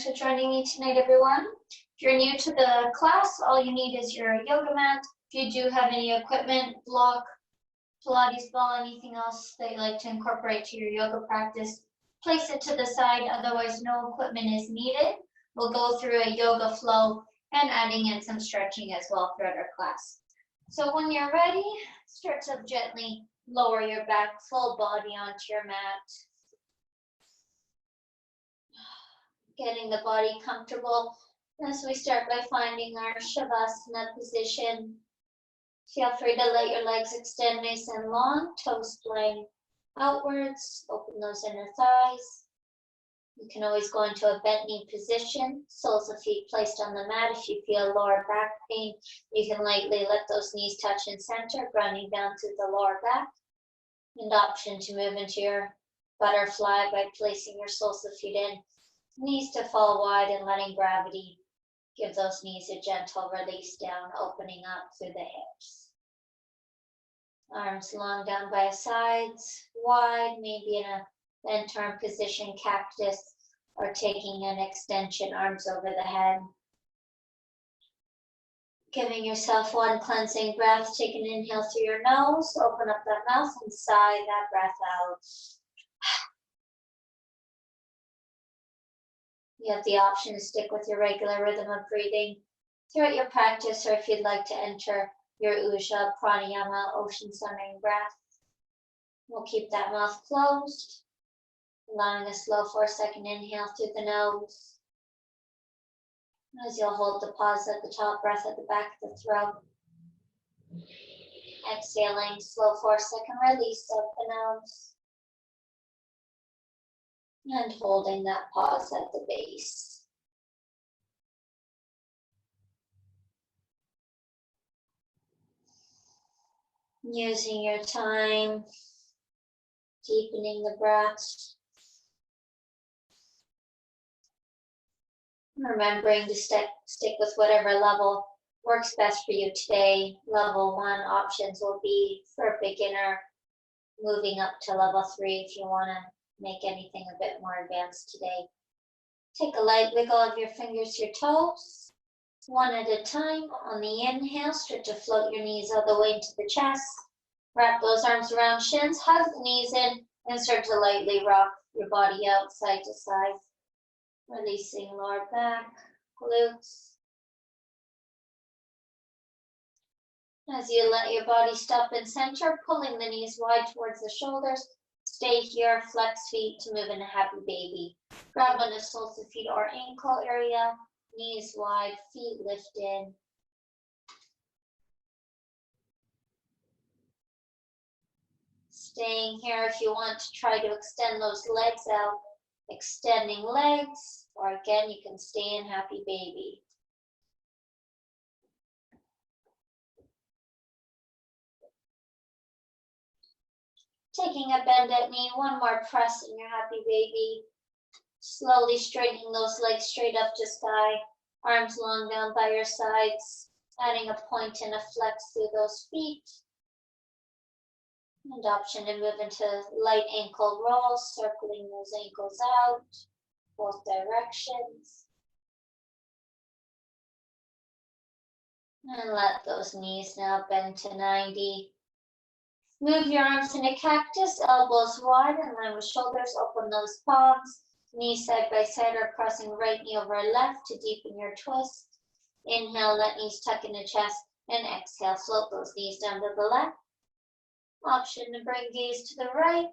For joining me tonight, everyone. If you're new to the class, all you need is your yoga mat. If you do have any equipment, block, Pilates ball, anything else that you like to incorporate to your yoga practice, place it to the side. Otherwise, no equipment is needed. We'll go through a yoga flow and adding in some stretching as well throughout our class. So when you're ready, start to gently lower your back, full body onto your mat. Getting the body comfortable as we start by finding our Shavasana position. Feel free to let your legs extend nice and long, toes splaying outwards, open those inner thighs. You can always go into a bent knee position, soles of feet placed on the mat. If you feel lower back pain, you can lightly let those knees touch in center, grounding down through the lower back. And option to move into your butterfly by placing your soles of feet in. Knees to fall wide and letting gravity give those knees a gentle release down, opening up through the hips. Arms long down by sides, wide, maybe in a bent arm position, cactus, or taking an extension, arms over the head. Giving yourself one cleansing breath. Take an inhale through your nose, open up that mouth and sigh that breath out. You have the option to stick with your regular rhythm of breathing throughout your practice, or if you'd like to enter your Ujjayi Pranayama, ocean swimming breath. We'll keep that mouth closed, allowing a slow 4-second inhale through the nose. As you'll hold the pause at the top, breath at the back of the throat. Exhaling, slow 4-second release of the nose. And holding that pause at the base. Using your time, deepening the breath. Remembering to stick with whatever level works best for you today. Level 1 options will be for a beginner, moving up to level 3 if you want to make anything a bit more advanced today. Take a light wiggle of your fingers to your toes, one at a time. On the inhale, start to float your knees all the way into the chest. Wrap those arms around shins, hug the knees in, and start to lightly rock your body out side to side. Releasing lower back, glutes. As you let your body stop in center, pulling the knees wide towards the shoulders. Stay here, flex feet to move in a happy baby. Grab on the soles of feet or ankle area, knees wide, feet lifted. Staying here if you want to try to extend those legs out, extending legs, or again, you can stay in happy baby. Taking a bend at knee, one more press in your happy baby. Slowly straightening those legs straight up to sky. Arms long down by your sides. Adding a point and a flex through those feet. And option to move into light ankle rolls, circling those ankles out, both directions. And let those knees now bend to 90. Move your arms in a cactus, elbows wide, in line with shoulders. Open those palms, knees side by side or crossing right knee over left to deepen your twist. Inhale, let knees tuck in the chest, and exhale, float those knees down to the left. Option to bring gaze to the right.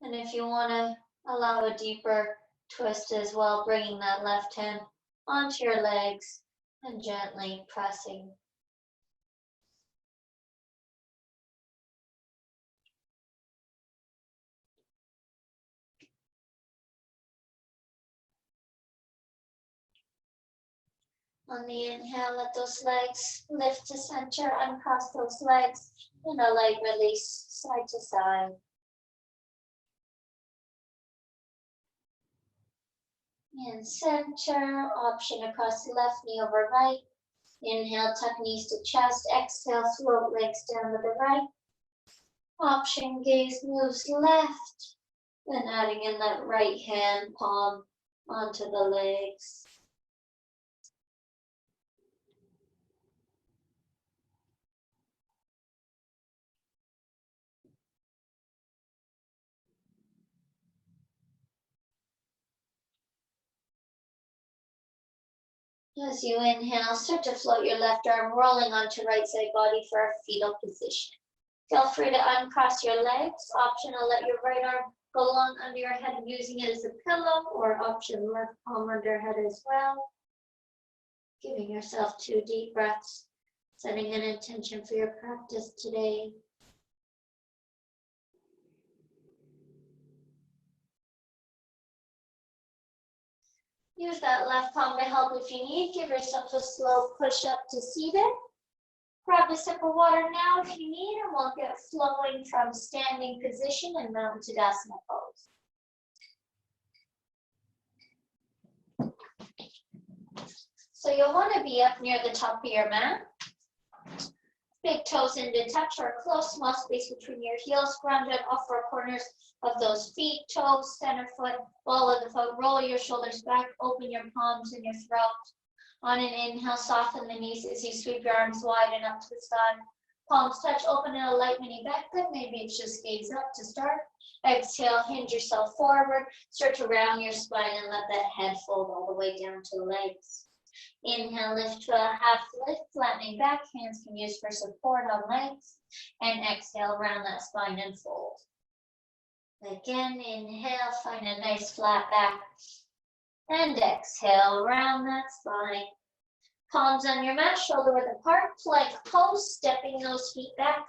And if you want to allow a deeper twist as well, bringing that left hand onto your legs and gently pressing. On the inhale, let those legs lift to center, uncross those legs, and a light release side to side. In center, option across the left knee over right. Inhale, tuck knees to chest. Exhale, float legs down to the right. Option gaze moves left. Then adding in that right hand palm onto the legs. As you inhale, start to float your left arm, rolling onto right side body for a fetal position. Feel free to uncross your legs. Optional, let your right arm go long under your head, using it as a pillow, or option, left palm under head as well. Giving yourself 2 deep breaths, setting an intention for your practice today. Use that left palm to help if you need. Give yourself a slow push up to seated. Grab a sip of water now if you need, and we'll get flowing from standing position and Mountain Tadasana pose. So you'll want to be up near the top of your mat. Big toes into touch or close, small space between your heels. Grounded off 4 corners of those feet, toes, center foot, ball of the foot. Roll your shoulders back, open your palms in your throat. On an inhale, soften the knees as you sweep your arms wide and up to the sky. Palms touch, open in a light mini back bend. Maybe it's just gaze up to start. Exhale, hinge yourself forward. Start to round your spine and let that head fold all the way down to the legs. Inhale, lift to a half lift, flattening back. Hands can use for support on legs. And exhale, round that spine and fold. Again, inhale, find a nice flat back. And exhale, round that spine. Palms on your mat, shoulder width apart. Plank pose, stepping those feet back.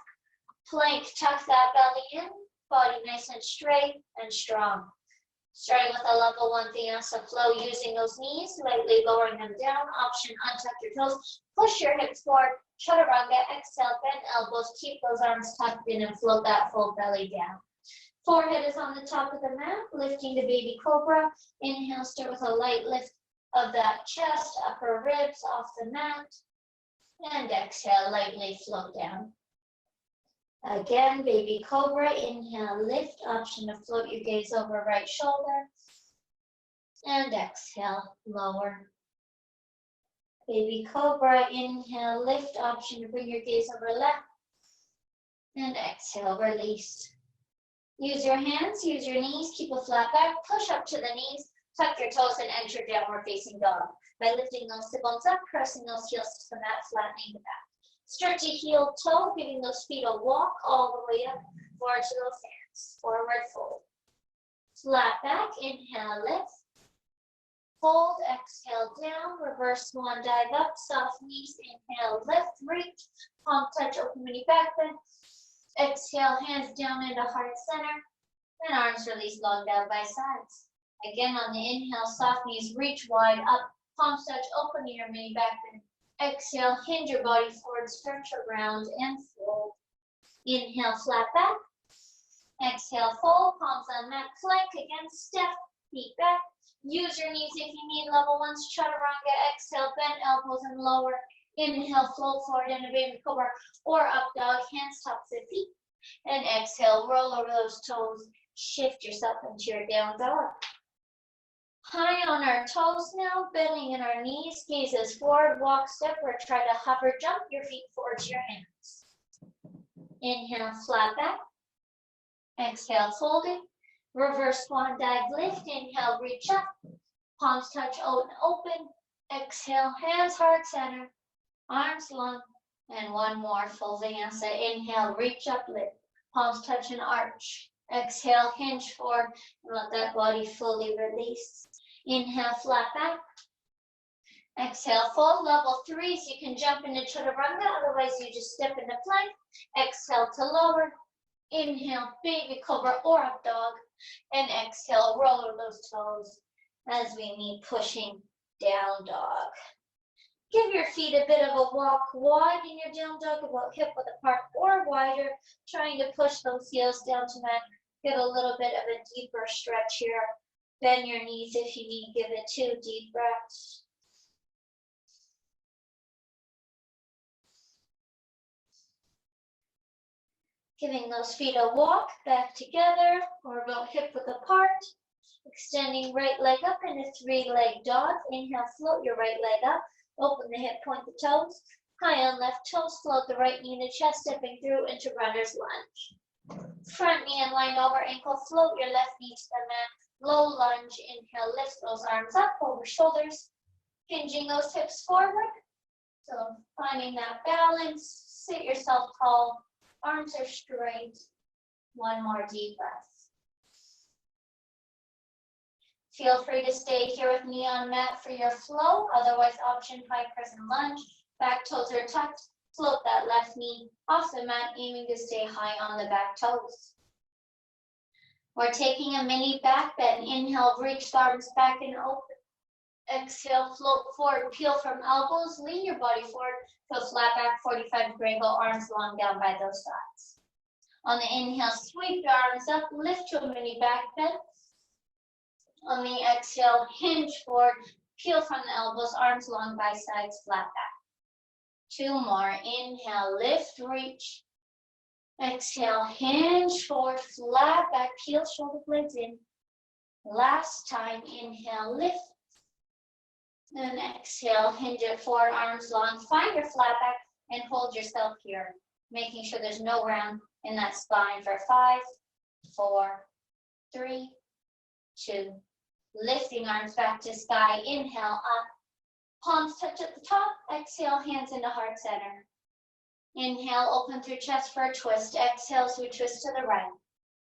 Plank, tuck that belly in. Body nice and straight and strong. Starting with a level 1 Vinyasa flow, using those knees, lightly lowering them down. Option, untuck your toes. Push your hips forward. Chaturanga, exhale, bend elbows. Keep those arms tucked in and float that full belly down. Forehead is on the top of the mat, lifting to baby cobra. Inhale, start with a light lift of that chest, upper ribs off the mat. And exhale, lightly float down. Again, baby cobra. Inhale, lift. Option to float your gaze over right shoulder. And exhale, lower. Baby cobra. Inhale, lift. Option to bring your gaze over left. And exhale, release. Use your hands, use your knees, keep a flat back, push up to the knees, tuck your toes and enter downward facing dog. By lifting those sit bones up, pressing those heels to the mat, flattening the back. Stretch your heel toe, giving those feet a walk all the way up, forward to those hands, forward fold. Flat back, inhale, lift. Fold, exhale down, reverse swan dive up, soft knees, inhale, lift, reach, palm touch, open mini back bend. Exhale, hands down into heart center, and arms release long down by sides. Again, on the inhale, soft knees reach wide up, palms touch, open your mini back bend. Exhale, hinge your body forward, stretch around and fold. Inhale, flat back. Exhale, fold, palms on mat, plank again, step, feet back. Use your knees if you need, level 1's chaturanga. Exhale, bend elbows and lower. Inhale, float forward into baby cobra or up dog, hands tops of feet. And exhale, roll over those toes. Shift yourself into your down dog. High on our toes now, bending in our knees, gazes forward, walk, step, or try to hover, jump your feet forward to your hands. Inhale, flat back. Exhale, folding. Reverse swan dive, lift. Inhale, reach up. Palms touch, open. Exhale, hands heart center. Arms long, and one more full Vinyasa. Inhale, reach up, lift. Palms touch and arch. Exhale, hinge forward, and let that body fully release. Inhale, flat back. Exhale, fold. Level 3, so you can jump into chaturanga, otherwise you just step into plank. Exhale to lower. Inhale, baby cobra or up dog. And exhale, roll over those toes as we meet pushing down dog. Give your feet a bit of a walk wide in your down dog, about hip width apart or wider, trying to push those heels down to mat. Get a little bit of a deeper stretch here. Bend your knees if you need, give it 2 deep breaths. Giving those feet a walk back together or about hip width apart. Extending right leg up in a three-leg dog. Inhale, float your right leg up. Open the hip, point the toes. High on left toes, float the right knee in the chest, stepping through into runner's lunge. Front knee and line over ankle, float your left knee to the mat. Low lunge, inhale, lift those arms up over shoulders. Hinging those hips forward. So finding that balance, sit yourself tall, arms are straight. One more deep breath. Feel free to stay here with me on mat for your flow. Otherwise, option high crescent lunge. Back toes are tucked. Float that left knee off the mat, aiming to stay high on the back toes. We're taking a mini back bend. Inhale, reach the arms back and open. Exhale, float forward, peel from elbows, lean your body forward to a flat back 45-degree angle, arms long down by those sides. On the inhale, sweep your arms up, lift to a mini back bend. On the exhale, hinge forward, peel from the elbows, arms long by sides, flat back. Two more. Inhale, lift, reach. Exhale, hinge forward, flat back, peel shoulder blades in. Last time, inhale, lift. And exhale, hinge it forward, arms long. Find your flat back and hold yourself here, making sure there's no round in that spine for 5, 4, 3, 2. Lifting arms back to sky. Inhale, up. Palms touch at the top. Exhale, hands into heart center. Inhale, open through chest for a twist. Exhale, as we twist to the right.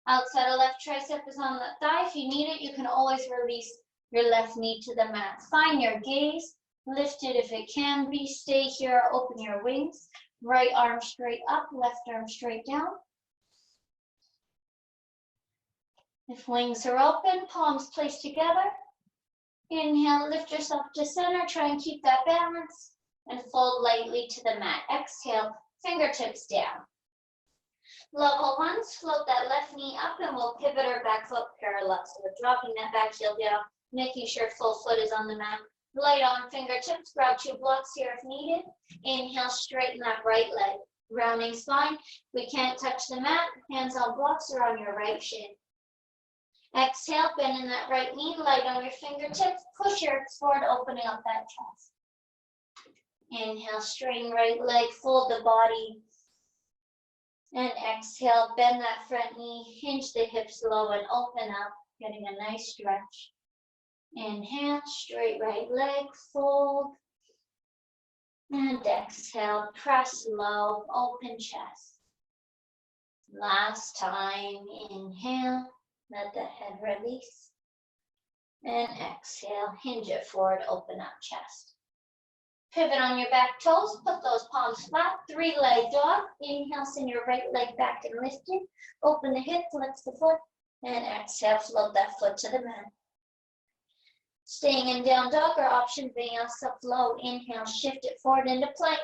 Outside of left tricep is on the thigh. If you need it, you can always release your left knee to the mat. Find your gaze. Lift it if it can be. Stay here. Open your wings. Right arm straight up. Left arm straight down. If wings are open, palms placed together. Inhale, lift yourself to center. Try and keep that balance. And fold lightly to the mat. Exhale, fingertips down. Level ones, float that left knee up and we'll pivot our back foot parallel. So we're dropping that back heel down, making sure full foot is on the mat. Light on fingertips, grab 2 blocks here if needed. Inhale, straighten that right leg. Rounding spine. We can't touch the mat. Hands on blocks or on your right shin. Exhale, bend in that right knee, light on your fingertips, push your hips forward, opening up that chest. Inhale, straighten right leg, fold the body. And exhale, bend that front knee, hinge the hips low and open up, getting a nice stretch. Inhale, straight right leg, fold. And exhale, press low, open chest. Last time, inhale. Let the head release. And exhale, hinge it forward, open up chest. Pivot on your back toes, put those palms flat, 3-leg dog. Inhale, send your right leg back and lift it. Open the hip, flex the foot, and exhale, float that foot to the mat. Staying in down dog or option vinyasa flow. Inhale, shift it forward into plank.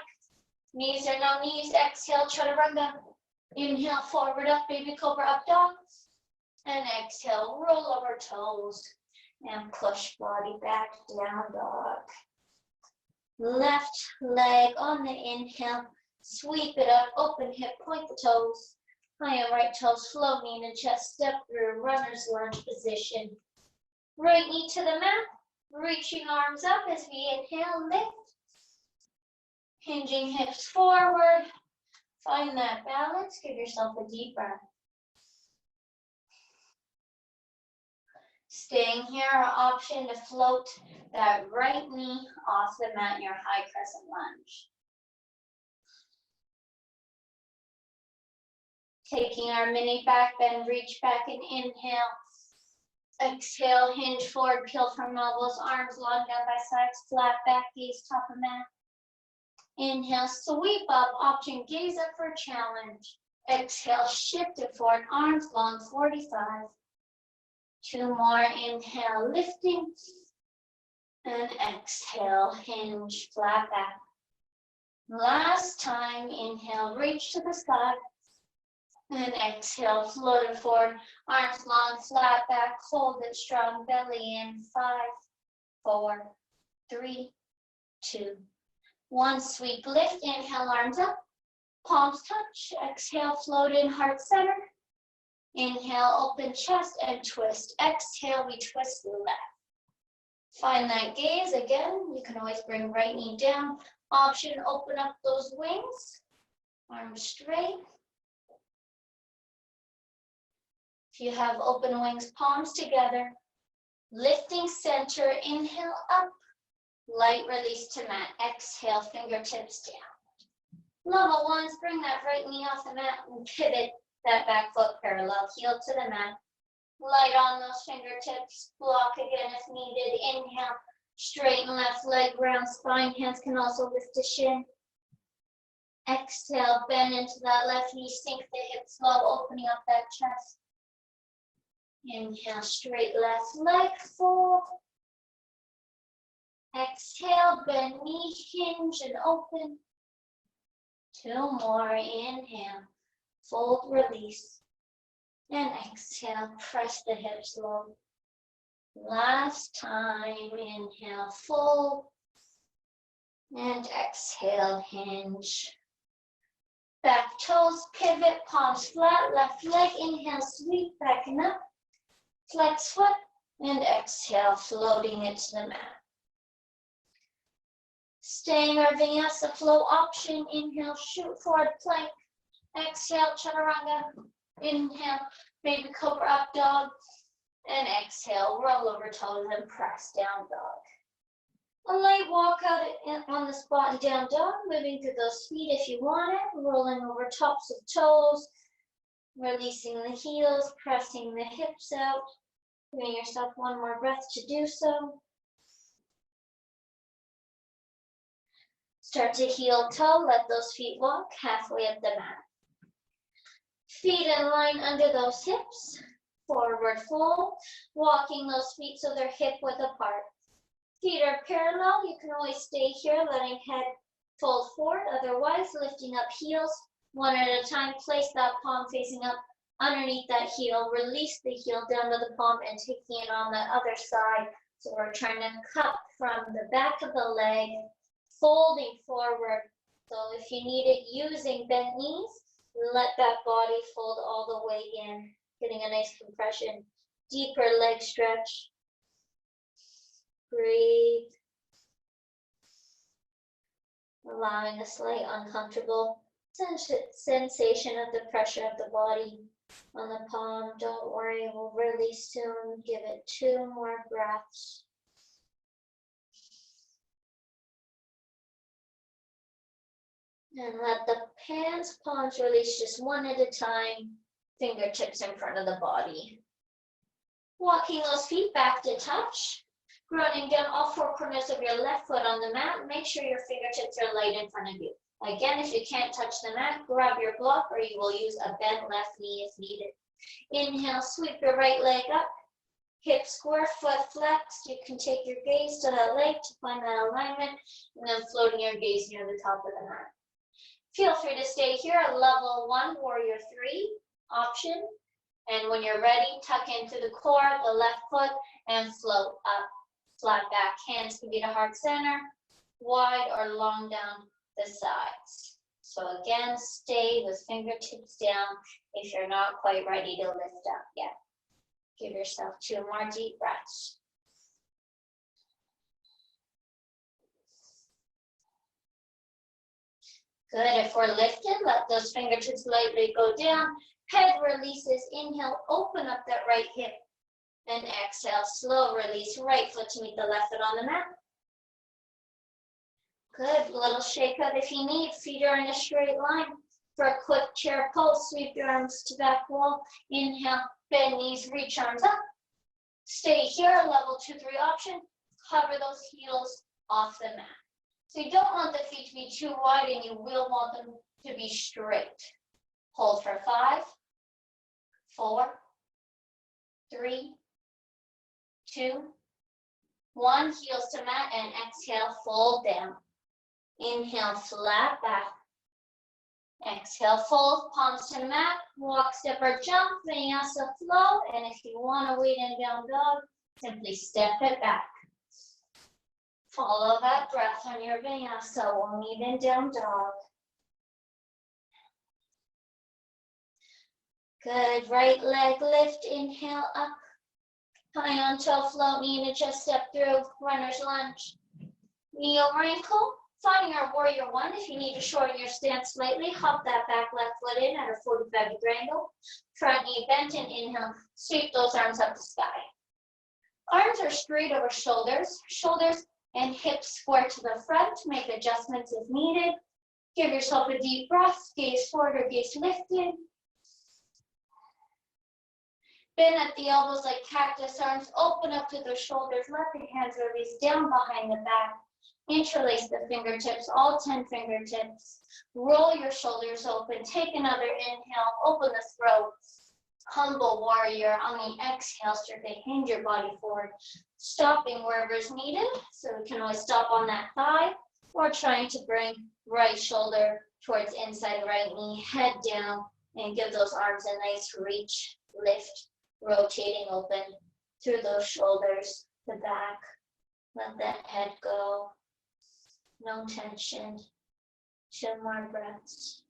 Knees or no knees, exhale, chaturanga. Inhale, forward up, baby cobra up dog. And exhale, roll over toes and push body back, down dog. Left leg on the inhale, sweep it up, open hip, point the toes. High and right toes, float knee to chest, step through, runner's lunge position. Right knee to the mat, reaching arms up as we inhale, lift. Hinging hips forward. Find that balance, give yourself a deep breath. Staying here, option to float that right knee off the mat in your high crescent lunge. Taking our mini back bend, reach back and inhale. Exhale, hinge forward, peel from elbows, arms long down by sides, flat back, gaze top of mat. Inhale, sweep up, option gaze up for a challenge. Exhale, shift it forward, arms long, 45. 2 more, inhale, lifting. And exhale, hinge, flat back. Last time, inhale, reach to the sky. And exhale, float it forward, arms long, flat back, hold it strong, belly in, 5, 4, 3, 2, 1. Sweep lift, inhale, arms up, palms touch, exhale, float in, heart center. Inhale, open chest and twist. Exhale, we twist left. Find that gaze again. You can always bring right knee down. Option, open up those wings. Arms straight. If you have open wings, palms together. Lifting center, inhale up. Light release to mat. Exhale, fingertips down. Level ones, bring that right knee off the mat and pivot that back foot parallel. Heel to the mat. Light on those fingertips. Block again if needed. Inhale, straighten left leg, round spine. Hands can also lift the shin. Exhale, bend into that left knee. Sink the hips low, opening up that chest. Inhale, straight left leg, fold. Exhale, bend knee, hinge and open. Two more, inhale, fold, release. And exhale, press the hips low. Last time, inhale, fold. And exhale, hinge. Back toes, pivot, palms flat, left leg, inhale, sweep, back and up. Flex foot, and exhale, floating it to the mat. Staying our vinyasa flow option, inhale, shoot forward plank. Exhale, chaturanga. Inhale, baby cobra up dog. And exhale, roll over toes and press down dog. A light walk out on the spot and down dog, moving through those feet if you want it, rolling over tops of toes, releasing the heels, pressing the hips out, giving yourself one more breath to do so. Start to heel toe, let those feet walk halfway up the mat. Feet in line under those hips, forward fold, walking those feet so they're hip width apart. Feet are parallel, you can always stay here, letting head fold forward, otherwise lifting up heels, one at a time, place that palm facing up underneath that heel, release the heel down to the palm and taking it on the other side. So we're trying to cup from the back of the leg, folding forward. So if you need it using bent knees, let that body fold all the way in, getting a nice compression. Deeper leg stretch. Breathe. Allowing a slight uncomfortable sensation of the pressure of the body on the palm. Don't worry, we'll release soon. Give it 2 more breaths. And let the hands, palms release just one at a time. Fingertips in front of the body. Walking those feet back to touch. Grounding down all 4 corners of your left foot on the mat. Make sure your fingertips are light in front of you. Again, if you can't touch the mat, grab your block or you will use a bent left knee if needed. Inhale, sweep your right leg up. Hip square, foot flexed. You can take your gaze to that leg to find that alignment and then floating your gaze near the top of the mat. Feel free to stay here at level 1, warrior 3 option. And when you're ready, tuck into the core, the left foot, and float up. Flat back, hands can be to heart center, wide or long down the sides. So again, stay with fingertips down if you're not quite ready to lift up yet. Give yourself 2 more deep breaths. Good, if we're lifted, let those fingertips lightly go down. Head releases, inhale, open up that right hip. And exhale, slow release, right foot to meet the left foot on the mat. Good, little shake out if you need. Feet are in a straight line. For a quick chair pose, sweep your arms to back wall. Inhale, bend knees, reach arms up. Stay here, level 2, 3 option. Cover those heels off the mat. So you don't want the feet to be too wide and you will want them to be straight. Hold for 5, 4, 3, 2, 1. Heels to mat and exhale, fold down. Inhale, flat back. Exhale, fold, palms to mat, walk, step or jump, vinyasa flow. And if you want to wait in down dog, simply step it back. Follow that breath on your vinyasa. We'll meet in down dog. Good, right leg lift, inhale up. High on toe, float, knee to chest, step through, runner's lunge. Knee over ankle, find your warrior one. If you need to shorten your stance slightly, hop that back left foot in at a 45-degree angle. Front knee bent and inhale, sweep those arms up to sky. Arms are straight over shoulders, shoulders and hips square to the front. Make adjustments if needed. Give yourself a deep breath, gaze forward or gaze lifted. Bend at the elbows like cactus, arms open up to the shoulders. Let the hands release down behind the back. Interlace the fingertips, all 10 fingertips. Roll your shoulders open. Take another inhale, open the throat. Humble warrior. On the exhale, start to hinge your body forward. Stopping wherever is needed. So we can always stop on that thigh. Or trying to bring right shoulder towards inside right knee, head down, and give those arms a nice reach, lift. Rotating open through those shoulders, the back. Let that head go. No tension. 2 more breaths.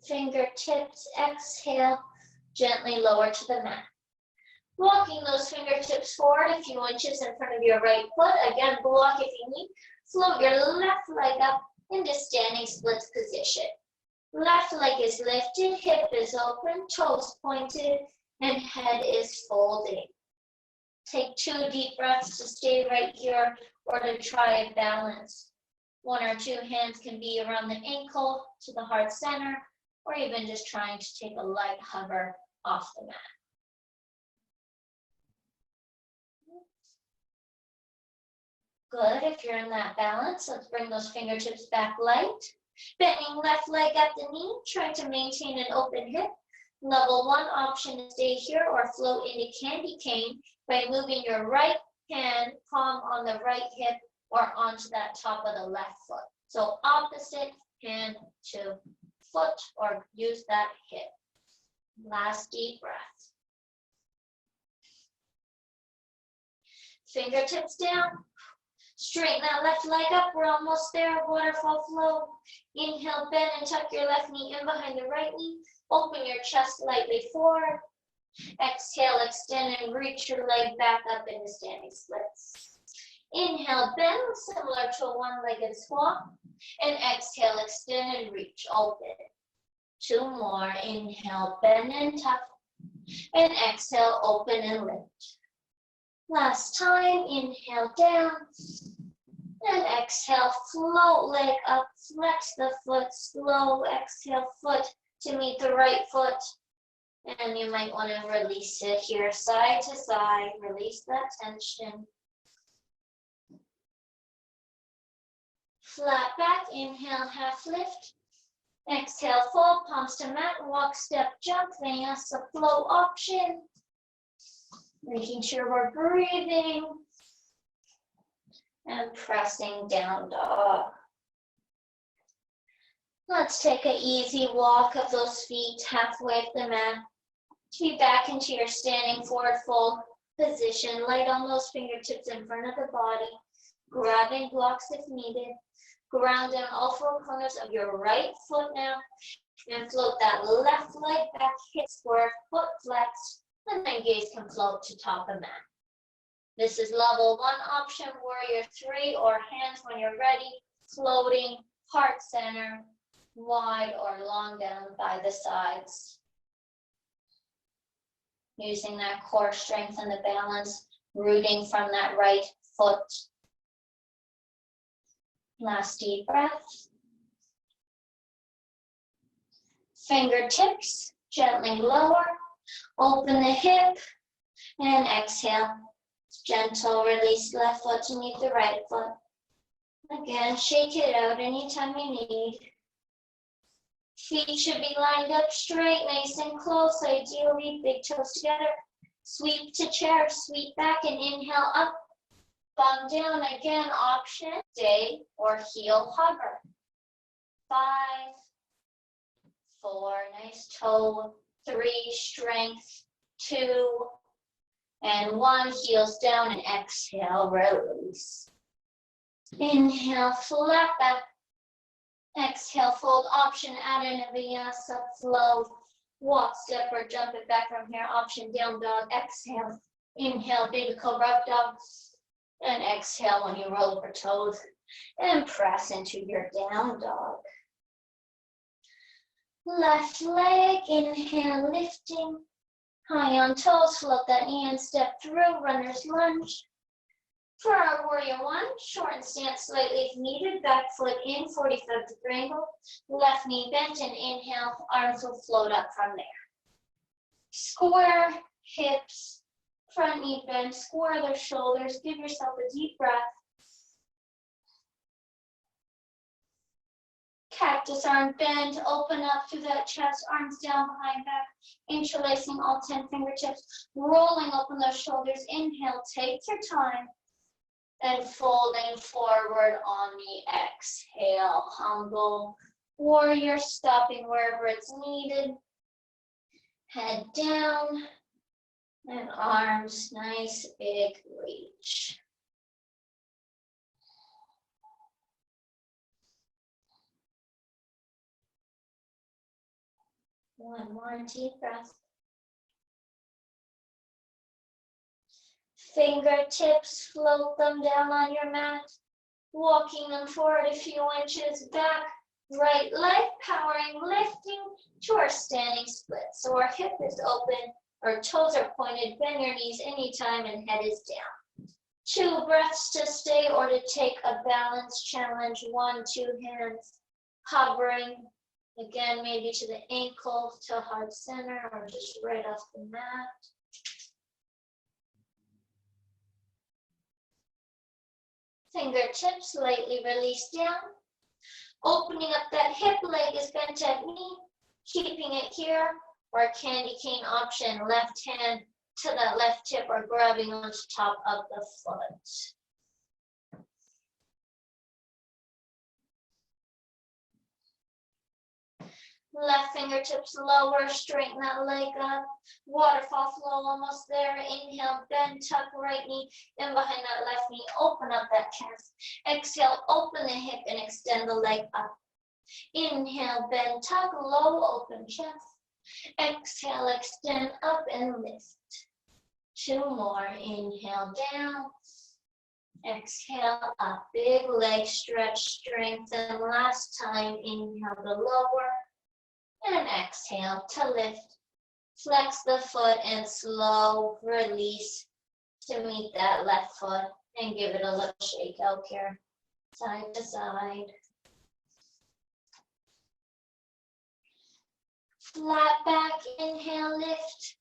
Fingertips, exhale, gently lower to the mat. Walking those fingertips forward a few inches in front of your right foot. Again, block if you need. Float your left leg up into standing splits position. Left leg is lifted, hip is open, toes pointed, and head is folding. Take 2 deep breaths to stay right here or to try a balance. 1 or 2 hands can be around the ankle to the heart center, or even just trying to take a light hover off the mat. Good, if you're in that balance, let's bring those fingertips back light. Bending left leg at the knee, trying to maintain an open hip. Level 1 option is stay here or float into candy cane by moving your right hand palm on the right hip or onto that top of the left foot. So opposite hand to foot or use that hip. Last deep breath. Fingertips down. Straighten that left leg up. We're almost there. Waterfall flow. Inhale, bend and tuck your left knee in behind the right knee. Open your chest lightly forward. Exhale, extend and reach your leg back up into standing splits. Inhale, bend, similar to a one-legged squat. And exhale, extend and reach, open. 2 more. Inhale, bend and tuck. And exhale, open and lift. Last time, inhale down. And exhale, float leg up, flex the foot, slow exhale, foot to meet the right foot. And you might want to release it here, side to side, release that tension. Flat back, inhale, half lift. Exhale, fold, palms to mat, walk, step, jump, vinyasa flow option. Making sure we're breathing. And pressing down dog. Let's take an easy walk of those feet halfway up the mat. Feet back into your standing forward fold position. Light on those fingertips in front of the body. Grabbing blocks if needed. Ground down all 4 corners of your right foot now. And float that left leg back, hip square, foot flexed. And then gaze can float to top of mat. This is level 1 option, warrior 3, or hands when you're ready, floating, heart center, wide or long down by the sides. Using that core strength and the balance, rooting from that right foot. Last deep breath. Fingertips gently lower, open the hip, and exhale. Gentle release left foot to meet the right foot. Again, shake it out anytime you need. Feet should be lined up straight, nice and close, ideally big toes together. Sweep to chair, sweep back and inhale up. Bum down, again, option, stay or heel hover. 5, 4, nice toe, 3, strength, 2, and 1, heels down and exhale, release. Inhale, flat back. Exhale, fold option, add in a vinyasa flow. Walk, step, or jump it back from here. Option, down dog. Exhale. Inhale, baby cobra up dog. And exhale when you roll over toes. And press into your down dog. Left leg, inhale, lifting. High on toes, float that knee and step through. Runner's lunge. For our warrior one, shorten stance slightly if needed. Back foot in, 45-degree angle. Left knee bent and inhale, arms will float up from there. Square hips, front knee bent, square the shoulders. Give yourself a deep breath. Cactus arm bend, open up through that chest, arms down behind back, interlacing all 10 fingertips, rolling open those shoulders. Inhale, take your time. And folding forward on the exhale, humble warrior, stopping wherever it's needed. Head down and arms, nice big reach. One more deep breath. Fingertips, float them down on your mat, walking them forward a few inches back. Right leg, powering, lifting to our standing split. So our hip is open, our toes are pointed, bend your knees anytime and head is down. 2 breaths to stay or to take a balance challenge. 1, 2 hands hovering. Again, maybe to the ankle, to heart center, or just right off the mat. Fingertips lightly release down. Opening up that hip, leg is bent at knee. Keeping it here, or candy cane option, left hand to that left hip or grabbing onto top of the foot. Left fingertips lower, straighten that leg up. Waterfall flow, almost there. Inhale, bend, tuck right knee in behind that left knee. Open up that chest. Exhale, open the hip and extend the leg up. Inhale, bend, tuck, low, open chest. Exhale, extend up and lift. 2 more. Inhale, down. Exhale, up. Big leg stretch, strengthen. Last time, inhale the lower. And exhale to lift. Flex the foot and slow release to meet that left foot and give it a little shake out here, side to side. Flat back, inhale, lift.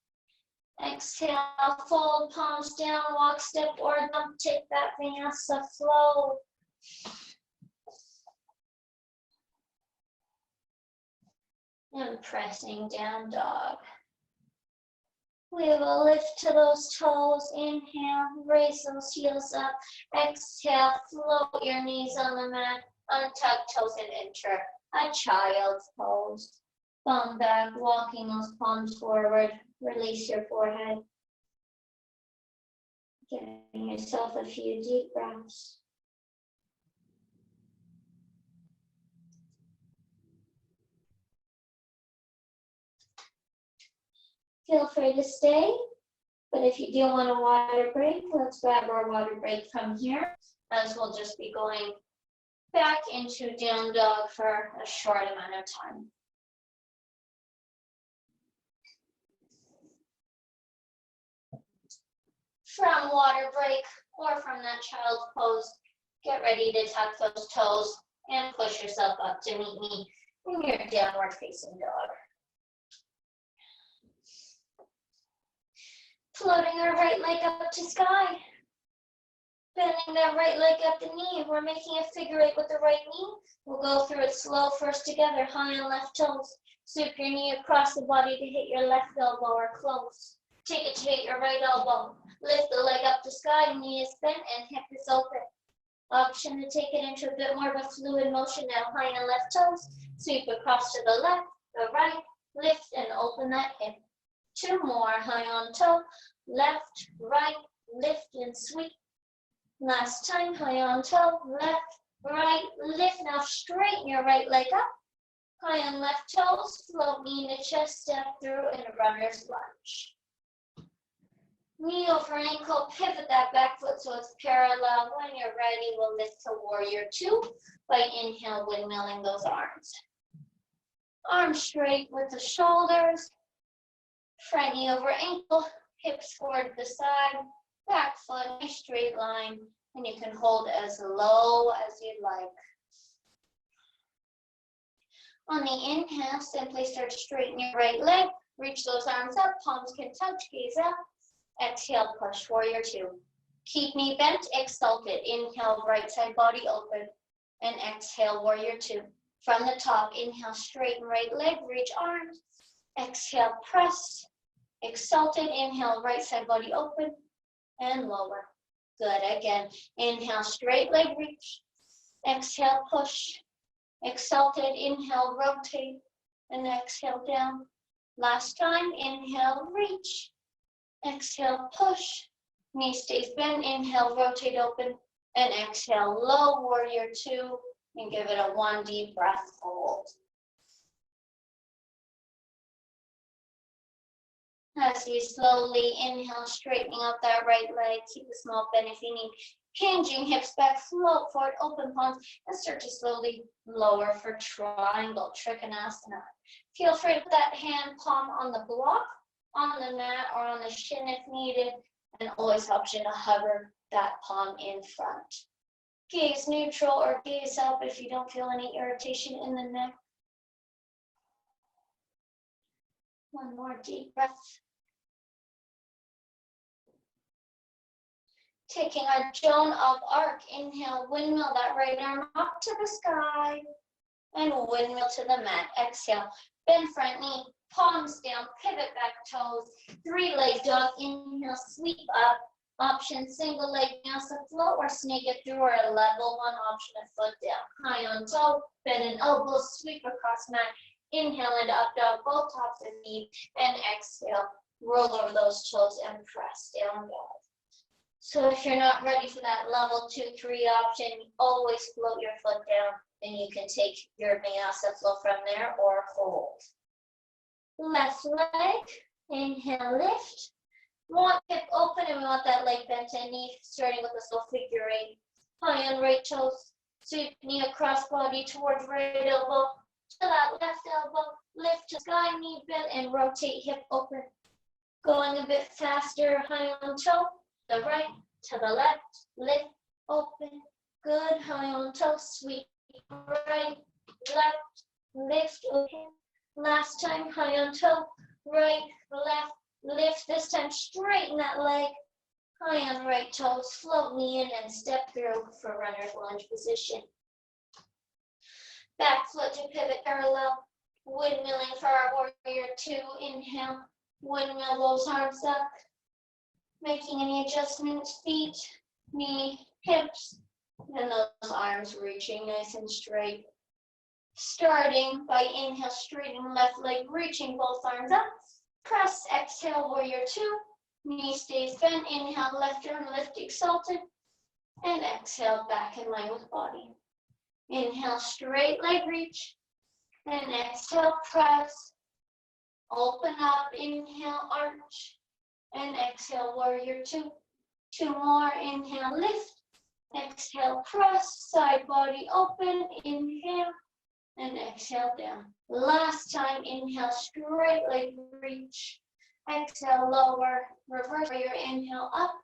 Exhale, fold, palms down, walk, step, or jump, take that vinyasa flow. And pressing down dog. We will lift to those toes. Inhale, raise those heels up. Exhale, float your knees on the mat. Untuck toes and enter a child's pose. Thumb back, walking those palms forward. Release your forehead. Giving yourself a few deep breaths. Feel free to stay, but if you do want a water break, let's grab our water break from here, as we'll just be going back into down dog for a short amount of time. From water break or from that child's pose, get ready to tuck those toes and push yourself up to meet me in your downward facing dog. Floating our right leg up to sky. Bending that right leg at the knee. We're making a figure 8 with the right knee. We'll go through it slow first together, high on left toes. Sweep your knee across the body to hit your left elbow or close. Take it to hit your right elbow. Lift the leg up to sky, knee is bent and hip is open. Option to take it into a bit more of a fluid motion now, high on left toes. Sweep across to the left, the right, lift and open that hip. 2 more, high on toe, left, right, lift and sweep. Last time, high on toe, left, right, lift. Now straighten your right leg up. High on left toes, float knee in the chest, step through in a runner's lunge. Knee over ankle, pivot that back foot so it's parallel. When you're ready, we'll lift to warrior two by inhale, windmilling those arms. Arms straight with the shoulders, front knee over ankle, hips forward to the side, back foot, a straight line, and you can hold as low as you'd like. On the inhale, simply start to straighten your right leg, reach those arms up, palms can touch, gaze up. Exhale, push, warrior two. Keep knee bent, exalted. Inhale, right side body open, and exhale, warrior two. From the top, inhale, straighten right leg, reach arms. Exhale, press, exalted. Inhale, right side body open, and lower. Good, again. Inhale, straight leg, reach. Exhale, push. Exalted, inhale, rotate, and exhale down. Last time, inhale, reach. Exhale, push. Knee stays bent, inhale, rotate open, and exhale, low, warrior two, and give it a one deep breath, hold. As you slowly inhale, straightening up that right leg, keep a small bend if you need. Hinging hips back, float forward, open palms, and start to slowly lower for triangle, Trikonasana. Feel free to put that hand palm on the block, on the mat, or on the shin if needed, and always helps you to hover that palm in front. Gaze neutral or gaze up if you don't feel any irritation in the neck. One more deep breath. Taking our Joan of Arc, inhale, windmill that right arm up to the sky, and windmill to the mat. Exhale, bend front knee, palms down, pivot back toes, three-leg dog, inhale, sweep up. Option, single leg, vinyasa float, or snake it through, or a level one option, a foot down. High on toe, bend an elbow, sweep across mat. Inhale and up dog, both tops of feet, and exhale, roll over those toes and press down dog. So if you're not ready for that level 2-3 option, always float your foot down, and you can take your vinyasa flow from there or hold. Left leg, inhale, lift. Want hip open, and we want that leg bent and knee, starting with a slow figure eight. High on right toes, sweep knee across body towards right elbow, to that left elbow, lift to sky, knee bent, and rotate hip open. Going a bit faster, high on toe, the right to the left, lift, open, good, high on toe, sweep, right, left, lift, open. Last time, high on toe, right, left, lift. This time, straighten that leg, high on right toes, float knee in and step through for runner's lunge position. Back foot to pivot parallel, windmilling for our warrior two, inhale, windmill those arms up. Making any adjustments, feet, knee, hips, and those arms reaching nice and straight. Starting by inhale, straightening left leg, reaching both arms up. Press, exhale, warrior two. Knee stays bent, inhale, left arm, lift, exalted. And exhale, back in line with body. Inhale, straight leg reach. And exhale, press. Open up, inhale, arch. And exhale, warrior two. Two more, inhale, lift. Exhale, press, side body open, inhale, and exhale down. Last time, inhale, straight leg reach. Exhale, lower, reverse warrior, inhale, up.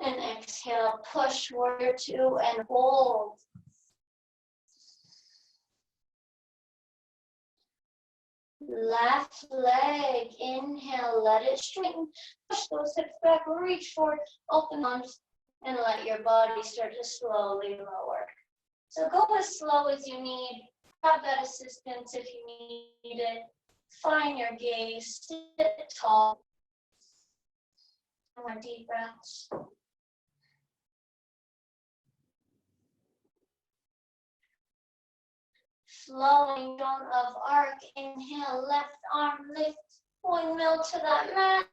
And exhale, push, warrior two, and hold. Left leg, inhale, let it straighten. Push those hips back, reach forward, open arms, and let your body start to slowly lower. So go as slow as you need. Have that assistance if you need it. Find your gaze, sit tall. More deep breaths. Flowing Joan of Arc, inhale, left arm lift, windmill to that mat,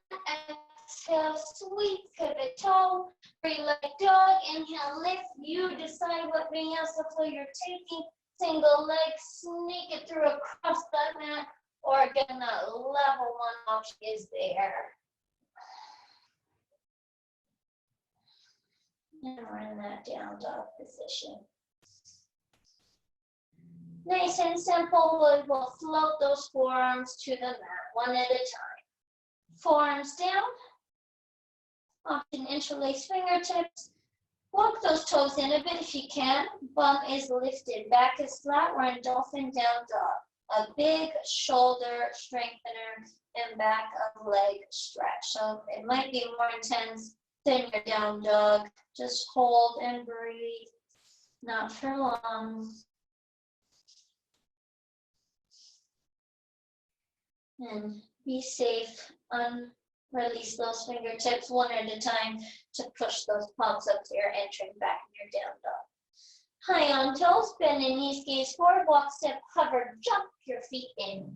exhale, sweep, pivot toe, Three-leg dog. Inhale, lift. You decide what vinyasa flow you're taking. Single leg, sneak it through across that mat, or again, that level one option is there. And we're in that down dog position. Nice and simple, we'll float those forearms to the mat, one at a time. Forearms down, often interlace fingertips. Walk those toes in a bit if you can. Bum is lifted, back is flat. We're in dolphin down dog. A big shoulder strengthener and back of leg stretch. So it might be more intense than your down dog. Just hold and breathe, not for long. And be safe. Release those fingertips one at a time to push those palms up to your entering back in your down dog. High on toes, bend in knees, gaze forward, walk, step, hover, jump your feet in.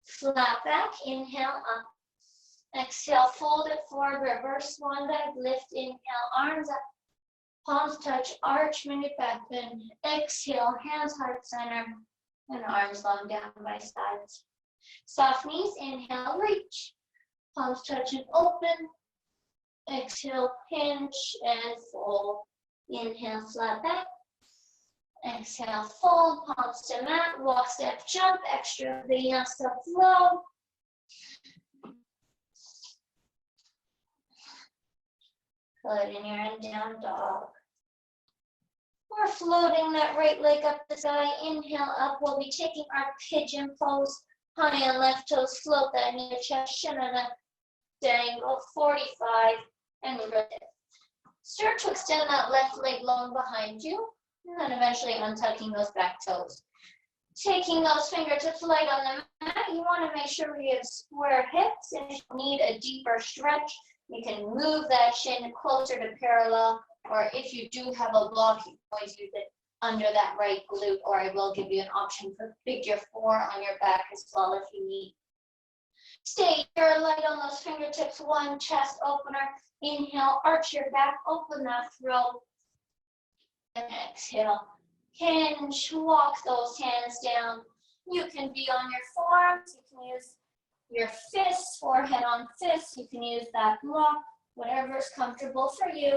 Flat back, inhale up. Exhale, fold it forward, reverse swan dive, lift, inhale, arms up. Palms touch, arch, mini back bend. Exhale, hands heart center, and arms long down by sides. Soft knees, inhale, reach. Palms touch and open. Exhale, pinch and fold. Inhale, flat back. Exhale, fold, palms to mat, walk, step, jump, extra vinyasa flow. Good, and you're in down dog. We're floating that right leg up the sky. Inhale up. We'll be taking our pigeon pose. High on left toes, float that near chest, shin on a dangle, 45, and release. Start to extend that left leg long behind you, and then eventually untucking those back toes. Taking those fingertips light on the mat, you want to make sure we have square hips, and if you need a deeper stretch, you can move that shin closer to parallel, or if you do have a block, you can always use it under that right glute, or I will give you an option for figure 4 on your back as well if you need. Stay here, light on those fingertips, one chest opener. Inhale, arch your back, open that throat. And exhale, hinge, walk those hands down. You can be on your forearms, you can use your fists, forehead on fists, you can use that block, whatever is comfortable for you.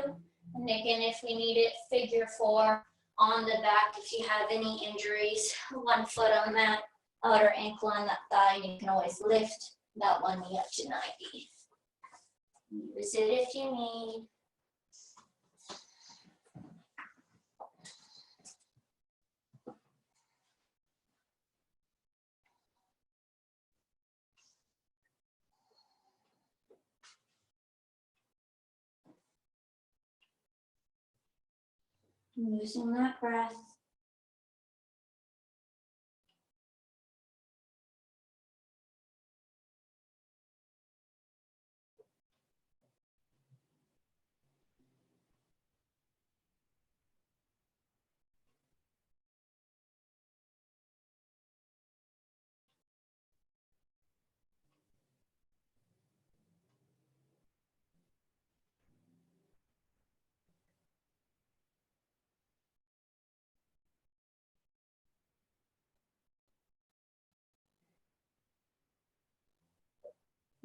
And again, if we need it, figure 4 on the back if you have any injuries. One foot on that outer ankle on that thigh, and you can always lift that one knee up to 90. Use it if you need. Using that breath.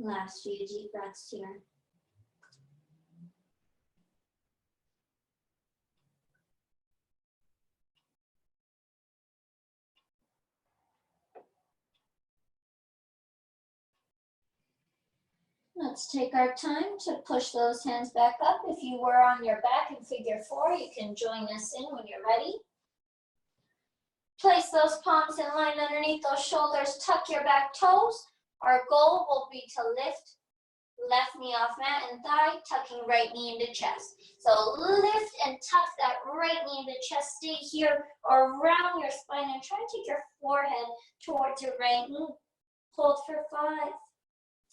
Last few deep breaths here. Let's take our time to push those hands back up. If you were on your back in figure 4, you can join us in when you're ready. Place those palms in line underneath those shoulders. Tuck your back toes. Our goal will be to lift left knee off mat and thigh, tucking right knee into chest. So lift and tuck that right knee into chest. Stay here around your spine and try to take your forehead towards your right knee. Hold for 5,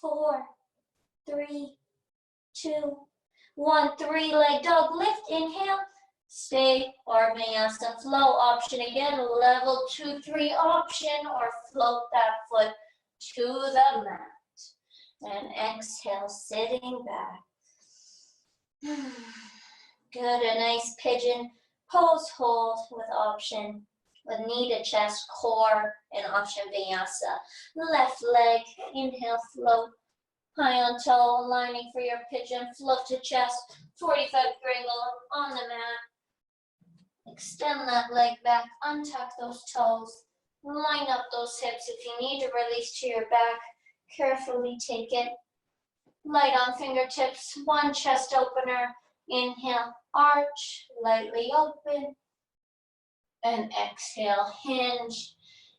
4, 3, 2, 1. Three-leg dog. Lift, inhale. Stay or vinyasa flow option again. Level 2, 3 option, or float that foot to the mat. And exhale, sitting back. Good, a nice pigeon pose hold with option. With knee to chest, core, and option vinyasa. Left leg, inhale, float. High on toe, aligning for your pigeon, float to chest, 45-degree angle on the mat. Extend that leg back, untuck those toes, line up those hips. If you need to release to your back, carefully take it. Light on fingertips, one chest opener. Inhale, arch, lightly open. And exhale, hinge.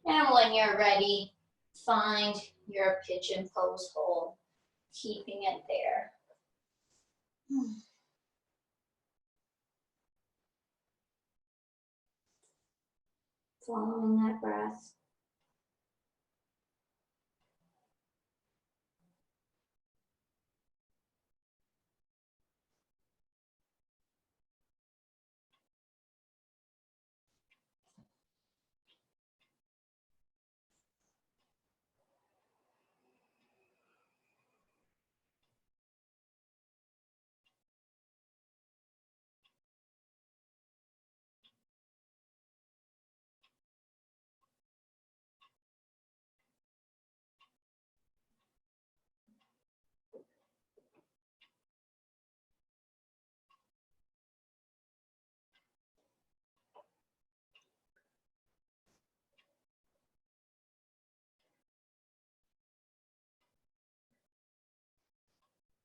And when you're ready, find your pigeon pose hold, keeping it there. Following that breath.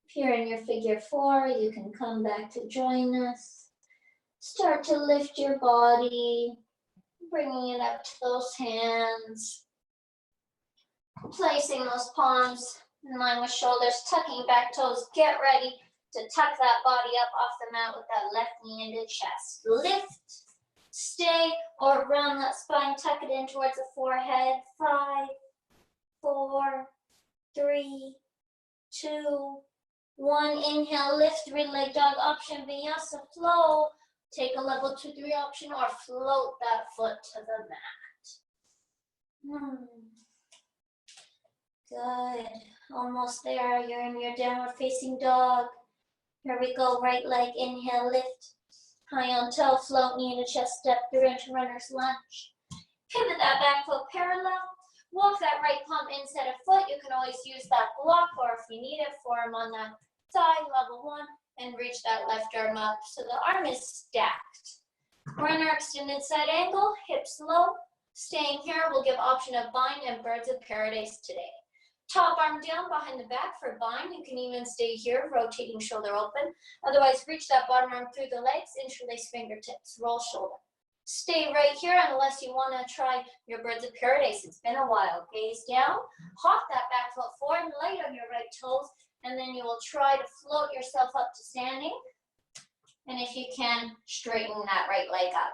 If you're in your figure 4, you can come back to join us. Start to lift your body, bringing it up to those hands. Placing those palms in line with shoulders, tucking back toes. Get ready to tuck that body up off the mat with that left knee into chest. Lift, stay, or round that spine, tuck it in towards the forehead. 5, 4, 3, 2, 1. Inhale, lift, three-leg dog option, vinyasa, flow. Take a level 2, 3 option or float that foot to the mat. Good. Almost there. You're in your downward facing dog. Here we go. Right leg, inhale, lift. High on toe, float, knee to chest, step through into runner's lunge. Pivot that back foot parallel. Walk that right palm inside a foot. You can always use that block, or if you need it, forearm on that thigh, level 1, and reach that left arm up so the arm is stacked. Runner extended side angle, hips low. Staying here, we'll give option of bind and birds of paradise today. Top arm down behind the back for bind. You can even stay here, rotating shoulder open. Otherwise, reach that bottom arm through the legs, interlace fingertips, roll shoulder. Stay right here unless you want to try your birds of paradise. It's been a while. Gaze down, hop that back foot forward, light on your right toes, and then you will try to float yourself up to standing. And if you can, straighten that right leg up.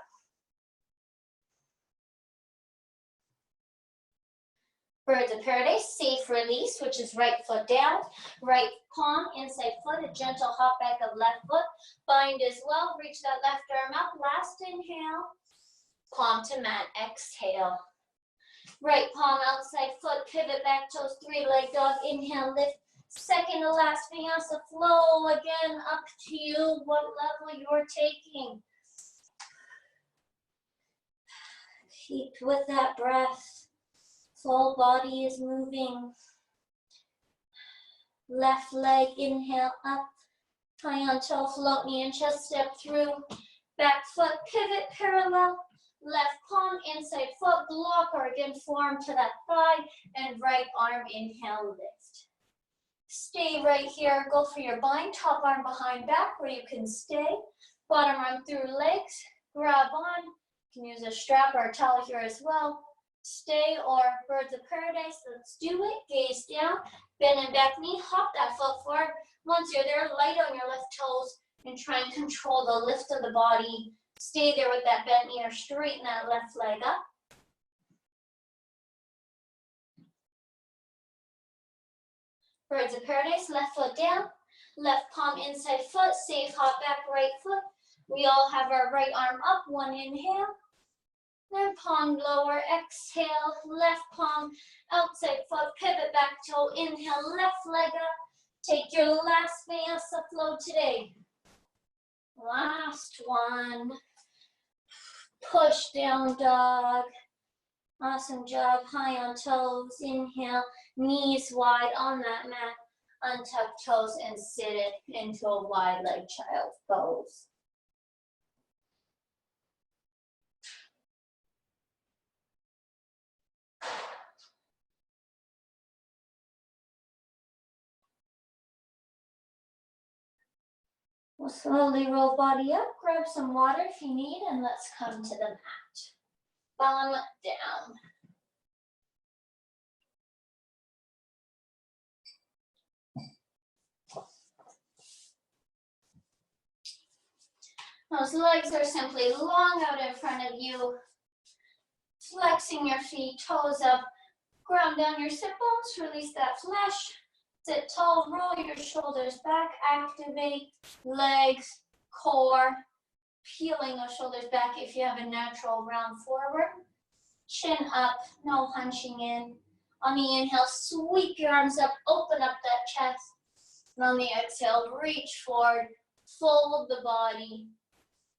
Birds of paradise, safe release, which is right foot down, right palm, inside foot, a gentle hop back of left foot. Bind as well, reach that left arm up. Last inhale, palm to mat, exhale. Right palm outside foot, pivot back toes, three-leg dog, inhale, lift. Second to last vinyasa, flow again, up to you, what level you're taking. Keep with that breath. Full body is moving. Left leg, inhale up. High on toe, float knee and chest, step through. Back foot, pivot parallel. Left palm, inside foot, block, or again, forearm to that thigh. And right arm, inhale, lift. Stay right here. Go for your bind. Top arm behind back where you can stay. Bottom arm through legs. Grab on. You can use a strap or a towel here as well. Stay or birds of paradise. Let's do it. Gaze down. Bend and back knee. Hop that foot forward. Once you're there, light on your left toes and try and control the lift of the body. Stay there with that bent knee or straighten that left leg up. Birds of paradise, left foot down, left palm inside foot, safe hop back right foot. We all have our right arm up, one inhale. Then palm lower, exhale, left palm outside foot, pivot back toe, inhale, left leg up. Take your last vinyasa flow today. Last one. Push down dog. Awesome job. High on toes. Inhale. Knees wide on that mat. Untuck toes and sit it into a wide leg child pose. We'll slowly roll body up, grab some water if you need, and let's come to the mat. Bum down. Those legs are simply long out in front of you. Flexing your feet, toes up. Ground down your sit bones, release that flesh. Sit tall, roll your shoulders back, activate legs, core, peeling those shoulders back if you have a natural round forward. Chin up, no hunching in. On the inhale, sweep your arms up, open up that chest. And on the exhale, reach forward, fold the body.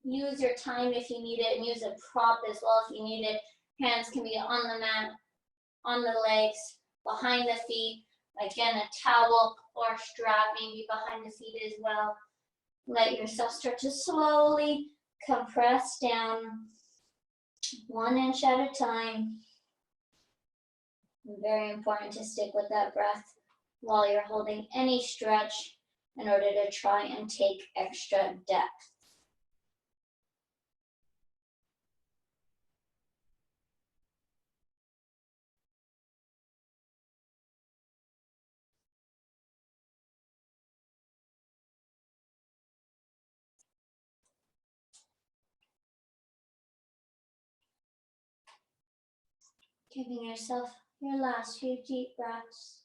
Use your time if you need it, and use a prop as well if you need it. Hands can be on the mat, on the legs, behind the feet. Again, a towel or strap maybe behind the feet as well. Let yourself start to slowly compress down, 1 inch at a time. Very important to stick with that breath while you're holding any stretch in order to try and take extra depth. Giving yourself your last few deep breaths.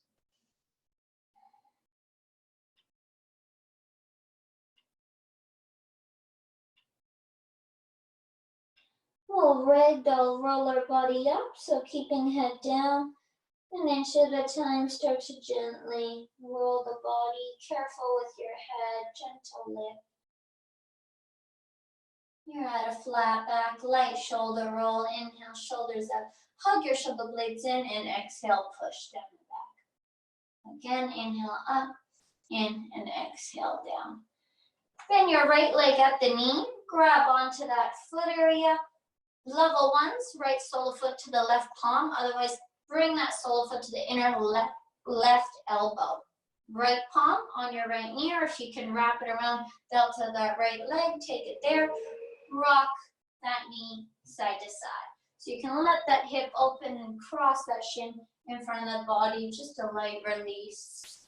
We'll ragdoll roll our body up, so keeping head down, 1 inch at a time, start to gently roll the body, careful with your head, gentle lift. You're at a flat back, light shoulder roll, inhale, shoulders up, hug your shoulder blades in, and exhale, push down the back. Again, inhale up, in, and exhale down. Bend your right leg at the knee, grab onto that foot area. Level ones, right sole of foot to the left palm, otherwise bring that sole of foot to the inner left elbow. Right palm on your right knee, or if you can wrap it around delta of that right leg, take it there. Rock that knee side to side. So you can let that hip open and cross that shin in front of the body, just a light release.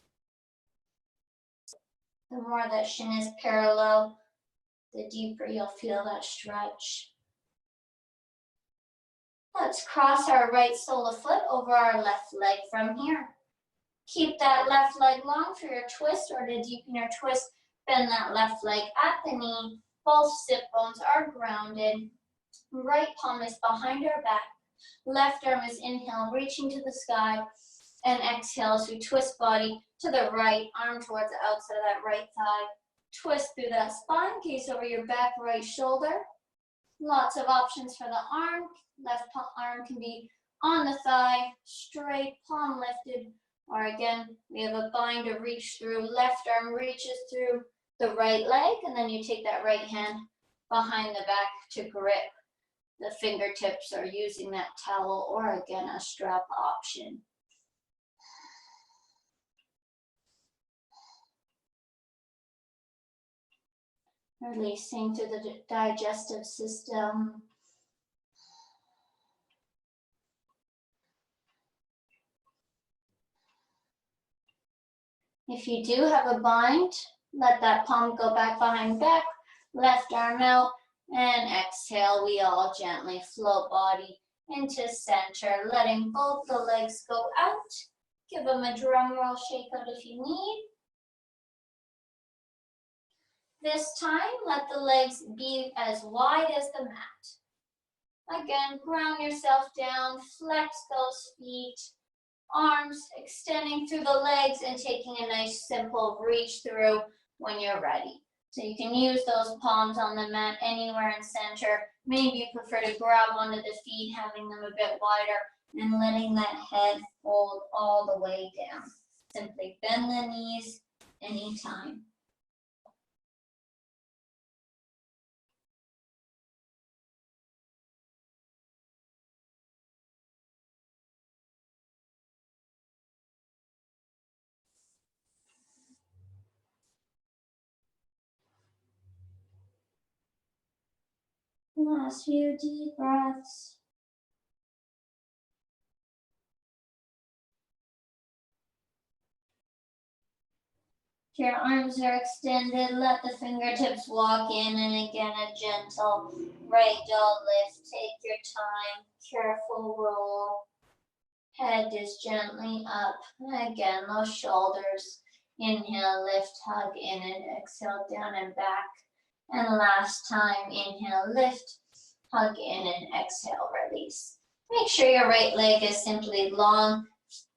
The more that shin is parallel, the deeper you'll feel that stretch. Let's cross our right sole of foot over our left leg from here. Keep that left leg long for your twist, or to deepen your twist, bend that left leg at the knee. Both sit bones are grounded. Right palm is behind our back. Left arm is inhale, reaching to the sky. And exhale as we twist body to the right, arm towards the outside of that right thigh. Twist through that spine, gaze over your back right shoulder. Lots of options for the arm. Left arm can be on the thigh, straight, palm lifted. Or again, we have a bind to reach through. Left arm reaches through the right leg, and then you take that right hand behind the back to grip the fingertips, or using that towel, or again, a strap option. Releasing through the digestive system. If you do have a bind, let that palm go back behind back, left arm out, and exhale. We all gently float body into center, letting both the legs go out. Give them a drum roll shake out if you need. This time, let the legs be as wide as the mat. Again, ground yourself down, flex those feet. Arms extending through the legs and taking a nice simple reach through when you're ready. So you can use those palms on the mat anywhere in center. Maybe you prefer to grab onto the feet, having them a bit wider, and letting that head fold all the way down. Simply bend the knees anytime. Last few deep breaths. If your arms are extended, let the fingertips walk in, and again a gentle ragdoll lift. Take your time, careful roll. Head is gently up. Again, those shoulders. Inhale, lift, hug in, and exhale, down and back. And last time, inhale, lift, hug in, and exhale, release. Make sure your right leg is simply long,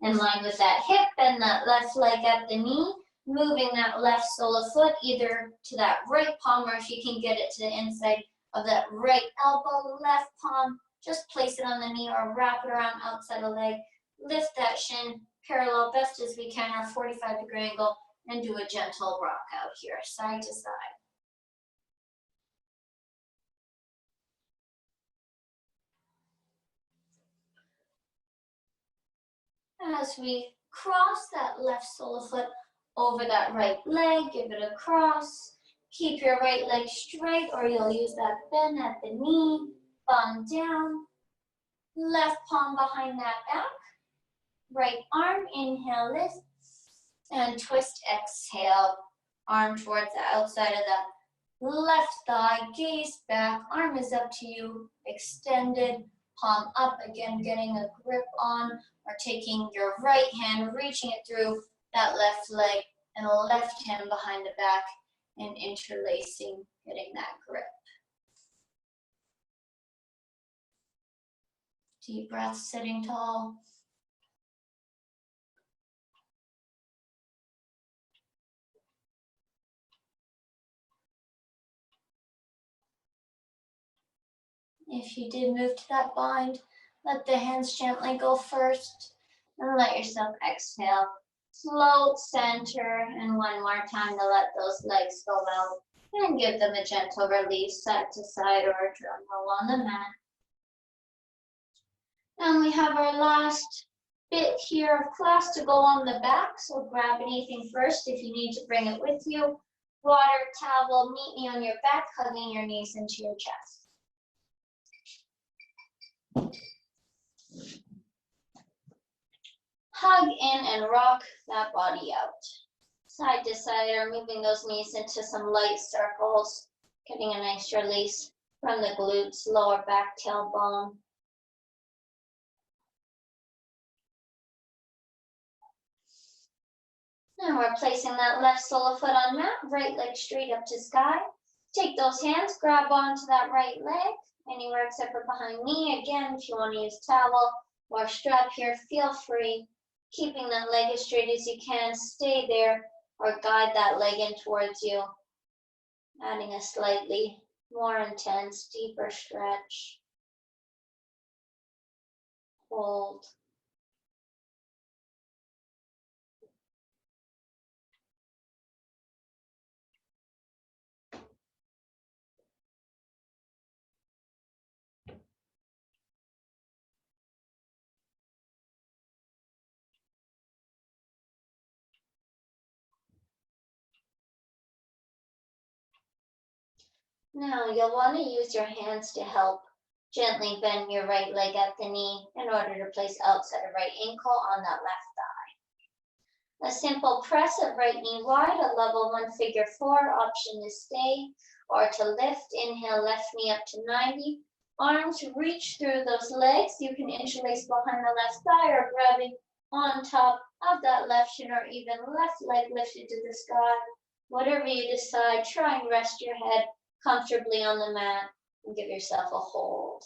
in line with that hip, and that left leg at the knee. Moving that left sole of foot either to that right palm, or if you can get it to the inside of that right elbow, left palm, just place it on the knee or wrap it around outside the leg. Lift that shin parallel best as we can, our 45-degree angle, and do a gentle rock out here, side to side. As we cross that left sole of foot over that right leg, give it a cross. Keep your right leg straight, or you'll use that bend at the knee. Bum down. Left palm behind that back. Right arm, inhale, lift. And twist, exhale. Arm towards the outside of that left thigh. Gaze back. Arm is up to you. Extended. Palm up. Again, getting a grip on, or taking your right hand, reaching it through that left leg, and the left hand behind the back, and interlacing, getting that grip. Deep breath, sitting tall. If you did move to that bind, let the hands gently go first, and let yourself exhale. Float center, and one more time to let those legs go out, and give them a gentle release, side to side or a drum roll on the mat. And we have our last bit here of class to go on the back, so grab anything first if you need to bring it with you. Water, towel, meet me on your back, hugging your knees into your chest. Hug in and rock that body out. Side to side, or moving those knees into some light circles, getting a nice release from the glutes, lower back, tailbone. Now we're placing that left sole of foot on mat, right leg straight up to sky. Take those hands, grab onto that right leg, anywhere except for behind knee. Again, if you want to use towel or strap here, feel free. Keeping that leg as straight as you can, stay there, or guide that leg in towards you. Adding a slightly more intense, deeper stretch. Hold. Now you'll want to use your hands to help gently bend your right leg at the knee in order to place outside of right ankle on that left thigh. A simple press of right knee wide, a level 1 figure 4, option is stay or to lift. Inhale, left knee up to 90. Arms reach through those legs. You can interlace behind the left thigh or grabbing on top of that left shin, or even left leg lifted to the sky. Whatever you decide, try and rest your head comfortably on the mat and give yourself a hold.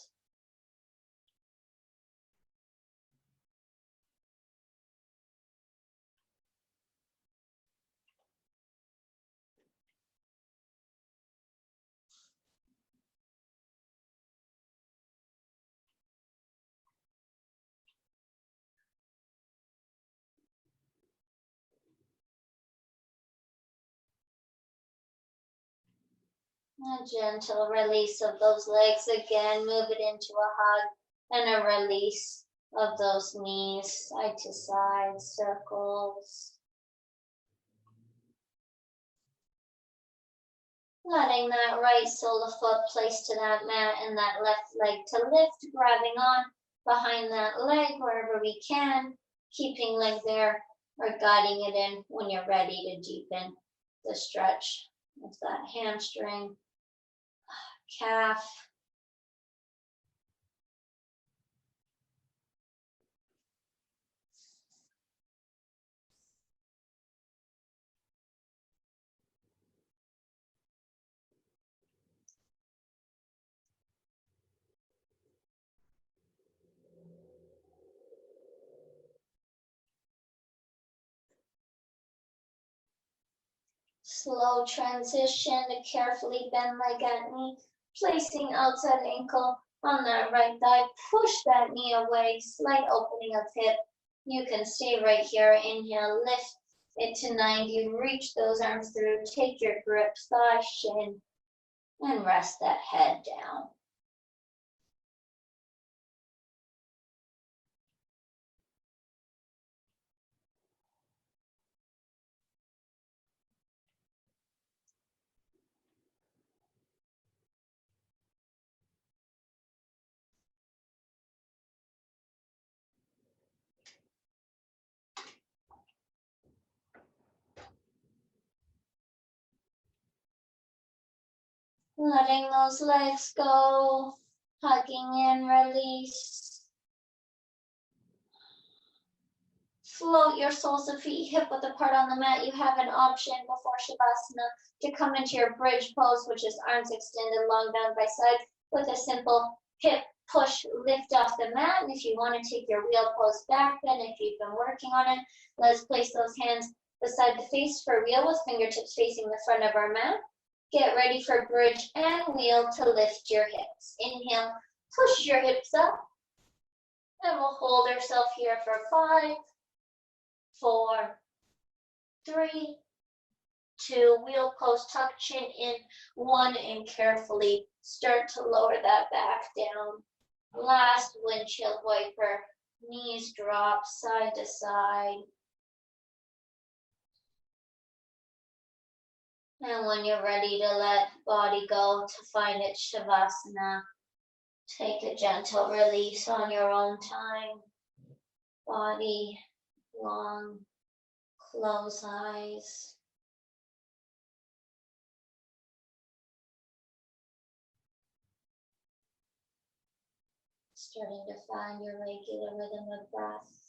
A gentle release of those legs again. Move it into a hug and a release of those knees, side to side, circles. Letting that right sole of foot place to that mat and that left leg to lift, grabbing on behind that leg wherever we can, keeping leg there or guiding it in when you're ready to deepen the stretch of that hamstring, calf. Slow transition to carefully bend leg at knee, placing outside ankle on that right thigh. Push that knee away, slight opening of hip. You can stay right here. Inhale, lift it to 90. Reach those arms through. Take your grip, thigh, shin, and rest that head down. Letting those legs go, hugging in, release. Float your soles of feet hip width apart on the mat. You have an option before Shavasana to come into your bridge pose, which is arms extended long down by side with a simple hip push lift off the mat. And if you want to take your wheel pose back, then if you've been working on it, let's place those hands beside the face for wheel with fingertips facing the front of our mat. Get ready for bridge and wheel to lift your hips. Inhale, push your hips up. And we'll hold ourselves here for 5, 4, 3, 2, wheel pose, tuck chin in, 1, and carefully start to lower that back down. Last windshield wiper, knees drop side to side. And when you're ready to let body go to find its Shavasana, take a gentle release on your own time. Body long, close eyes. Starting to find your regular rhythm of breath.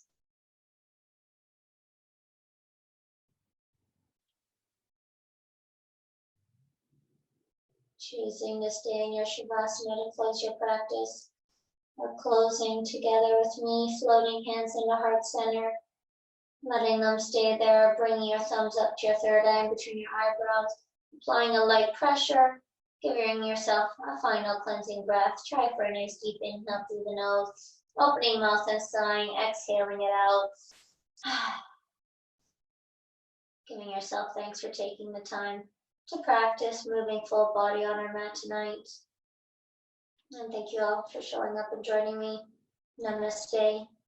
Choosing to stay in your Shavasana to close your practice, or closing together with me, floating hands into heart center, letting them stay there, bringing your thumbs up to your third eye between your eyebrows, applying a light pressure, giving yourself a final cleansing breath. Try for a nice deep inhale through the nose, opening mouth and sighing, exhaling it out. Giving yourself thanks for taking the time to practice moving full body on our mat tonight. And thank you all for showing up and joining me. Namaste.